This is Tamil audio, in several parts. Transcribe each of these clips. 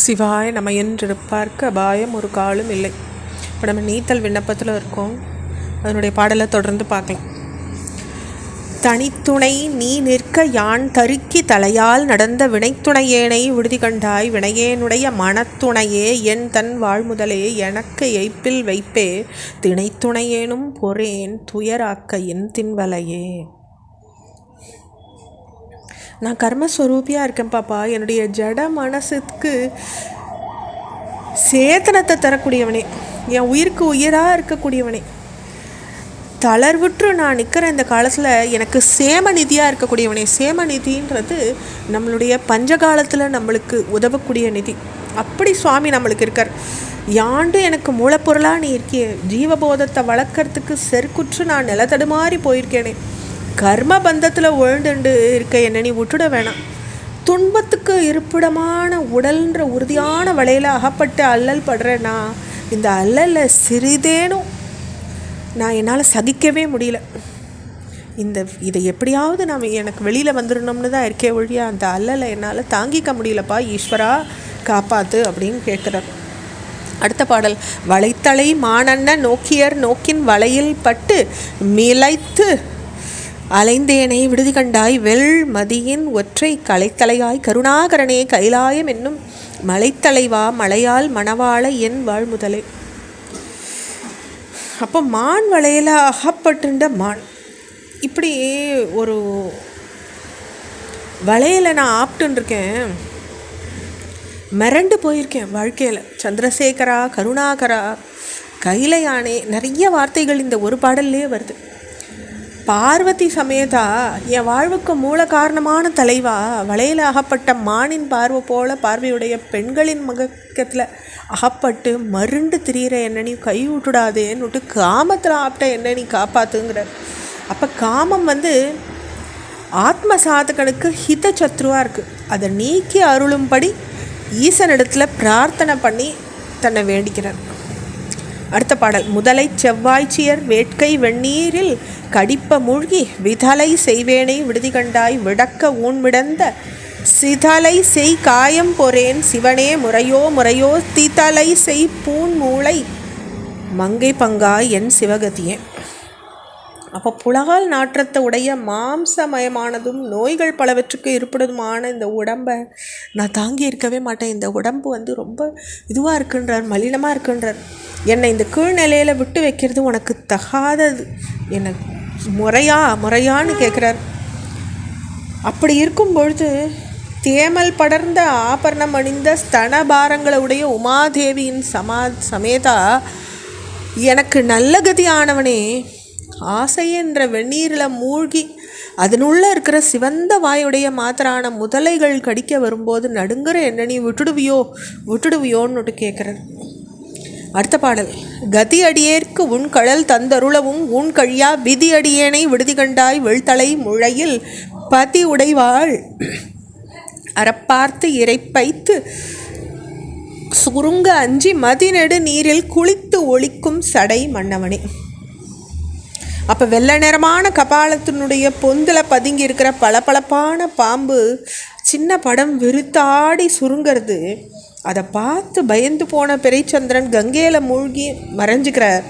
சிவாய நம்ம என்றிருப்பார்க்கு அபாயம் ஒரு காலும் இல்லை. இப்போ நம்ம நீத்தல் விண்ணப்பத்தில் இருக்கோம். அதனுடைய பாடலை தொடர்ந்து பார்க்கலாம். தனித்துணை நீ நிற்க யான் தருக்கி தலையால் நடந்த வினைத்துணையேனை விடுதி கண்டாய் வினையேனுடைய மனத்துணையே என் தன் வாழ்முதலே எனக்கு எய்ப்பில் வைப்பே திணைத்துணையேனும் பொறேன் துயராக்க என் தின்வலையே. நான் கர்மஸ்வரூபியாக இருக்கேன் பாப்பா. என்னுடைய ஜட மனசுக்கு சேத்தனத்தை தரக்கூடியவனே, என் உயிருக்கு உயிராக இருக்கக்கூடியவனே, தளர்வுற்று நான் நிற்கிற இந்த காலத்தில் எனக்கு சேமநிதியாக இருக்கக்கூடியவனே. சேமநிதின்றது நம்மளுடைய பஞ்சகாலத்தில் நம்மளுக்கு உதவக்கூடிய நிதி. அப்படி சுவாமி நம்மளுக்கு இருக்கார். யாண்டு எனக்கு மூலப்பொருளாக நீ இருக்கிய. ஜீவபோதத்தை வளர்க்கறதுக்கு செருக்குற்று நான் நிலத்தடுமாறி போயிருக்கேனே. கர்ம பந்தத்தில் உழண்டுண்டு இருக்க என்னை நீ விட்டுட வேணாம். துன்பத்துக்கு இருப்பிடமான உடல்ன்ற உறுதியான வலையில் அகப்பட்டு அல்லல் படுறேன்னா இந்த அல்லலில் சிறிதேனும் நான் என்னால் சகிக்கவே முடியல. இதை எப்படியாவது நான் எனக்கு வெளியில் வந்துடணும்னு தான் இருக்கே ஒழியா அந்த அல்லலை என்னால் தாங்கிக்க முடியலப்பா, ஈஸ்வரா காப்பாற்று அப்படின்னு கேட்குறார். அடுத்த பாடல். வளைத்தலை மானன்ன நோக்கியர் நோக்கின் வலையில் பட்டு மிளைத்து அலைந்தேனை விடுதி கண்டாய் வெள் மதியின் ஒற்றை கலைத்தலையாய் கருணாகரனே கைலாயம் என்னும் மலைத்தலைவா மலையால் மணவாள என் வாழ்முதலே. அப்போ மான் வலையில் அகப்பட்டுண்ட மான், இப்படி ஒரு வலையில் நான் ஆப்டுருக்கேன். மிரண்டு போயிருக்கேன் வாழ்க்கையில். சந்திரசேகரா, கருணாகரா, கைலையானே, நிறைய வார்த்தைகள் இந்த ஒரு பாடல்லே வருது. பார்வதி சமேதா, என் வாழ்வுக்கு மூல காரணமான தலைவா, வலையில் அகப்பட்ட மானின் பார்வை போல பார்வையுடைய பெண்களின் முகத்தில் அகப்பட்டு மருண்டு திரியிற என்ன நீ கை விட்டுடாதேன்னு காமத்தில் ஆப்ட என்ன நீ காப்பாற்றுங்கிறார். அப்போ காமம் ஆத்ம சாதகனுக்கு ஹித சத்ருவாக இருக்குது. அதை நீக்கி அருளும்படி ஈசனிடத்தில் பிரார்த்தனை பண்ணி தன்னை வேண்டிக்கிறார். அடுத்த பாடல். முதலை செவ்வாய்ச்சியர் வேட்கை வெந்நீரில் கடிப்ப மூழ்கி விதலை செய்வேனை விடுதி கண்டாய் விடக்க ஊன்மிடந்த சிதலை செய் காயம் பொறேன் சிவனே முறையோ முறையோ திதலை செய் பூன் மூளை மங்கை பங்காய் என் சிவகதியே. அப்போ புலகால் நாற்றத்தை உடைய மாம்சமயமானதும் நோய்கள் பலவற்றுக்கு இருப்பிடதுமான இந்த உடம்பை நான் தாங்கி இருக்கவே மாட்டேன். இந்த உடம்பு ரொம்ப இதுவாக இருக்குன்றார், மலினமாக இருக்குன்றார். என்னை இந்த கீழ்நிலையில் விட்டு வைக்கிறது உனக்கு தகாதது, என்னை முறையான்னு கேட்குறார். அப்படி இருக்கும் பொழுது தேமல் படர்ந்த ஆபரணம் அணிந்த ஸ்தனபாரங்களை உடைய உமாதேவியின் சமேதா எனக்கு நல்ல கதியானவனே, ஆசை என்ற வெந்நீரில் மூழ்கி அதனுள்ளே இருக்கிற சிவந்த வாயுடைய மாத்திரான முதலைகள் கடிக்க வரும்போது நடுங்குற என்ன நீ விட்டுடுவியோன்னு கேட்குறார். அடுத்த பாடல். கதி அடியேற்கு உன் கழல் தந்தருளவும் உன் கழியா விதி அடியேனை விடுதி கண்டாய் வெள்தலை முழையில் பதி உடைவாள் அறப்பார்த்து இறைப்பைத்து சுருங்க அஞ்சி மதிநெடு நீரில் குளித்து ஒளிக்கும் சடை மன்னவனே. அப்போ வெள்ளை நிறமான கபாலத்தினுடைய பொந்தில் பதுங்கி இருக்கிற பளபளப்பான பாம்பு சின்ன படம் விருத்தாடி சுருங்கிறது. அதை பார்த்து பயந்து போன பிறைச்சந்திரன் கங்கையில் மூழ்கி மறைஞ்சிக்கிறார்.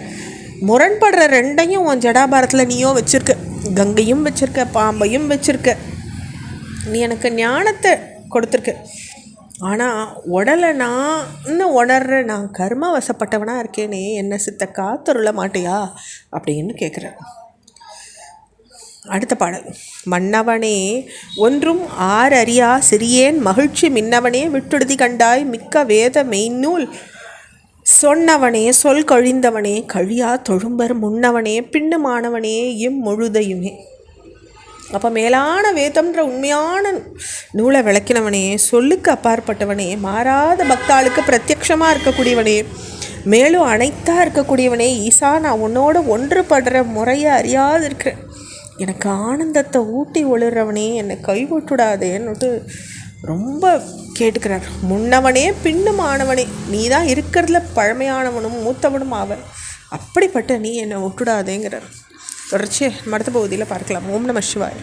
முரண்படுற ரெண்டையும் உன் ஜடாபாரத்தில் நீயோ வச்சுருக்க, கங்கையும் வச்சுருக்க, பாம்பையும் வச்சுருக்க. நீ எனக்கு ஞானத்தை கொடுத்துருக்க. ஆனால் உடலை நான் உணர்ற நான் கர்ம வசப்பட்டவனாக இருக்கேனே, என்னை சித்த காத்தருள மாட்டியா அப்படின்னு கேட்குறேன். அடுத்த பாடல். மன்னவனே ஒன்றும் ஆரறியா சிறியேன் மகிழ்ச்சி மின்னவனே விட்டுடுதி கண்டாய் மிக்க வேத மெய்நூல் சொன்னவனே சொல் கழிந்தவனே கழியா தொழும்பர் முன்னவனே பின்னுமானவனே முழுதையுமே. அப்போ மேலான வேதம்ன்ற உண்மையான நூலை விளக்கினவனே, சொல்லுக்கு அப்பாற்பட்டவனே, மாறாத பக்தாளுக்கு பிரத்யக்ஷமாக இருக்கக்கூடியவனே, மேலும் அனைத்தாக இருக்கக்கூடியவனே, ஈசா நான் உன்னோட ஒன்றுபடுற முறையை அறியாது இருக்கிறேன். எனக்கு ஆனந்தத்தை ஊட்டி ஒளிர்றவனே, என்னை கைவிட்டுடாதேன்னுட்டு ரொம்ப கேட்டுக்கிறார். முன்னவனே பின்னுமானவனே, நீ தான் இருக்கிறதுல பழமையானவனும் மூத்தவனும் ஆவன், அப்படிப்பட்ட நீ என்னை விட்டுடாதேங்கிறார். தொடர்ச்சி அடுத்த பகுதியில் பார்க்கலாம். ஓம் நம சிவாய.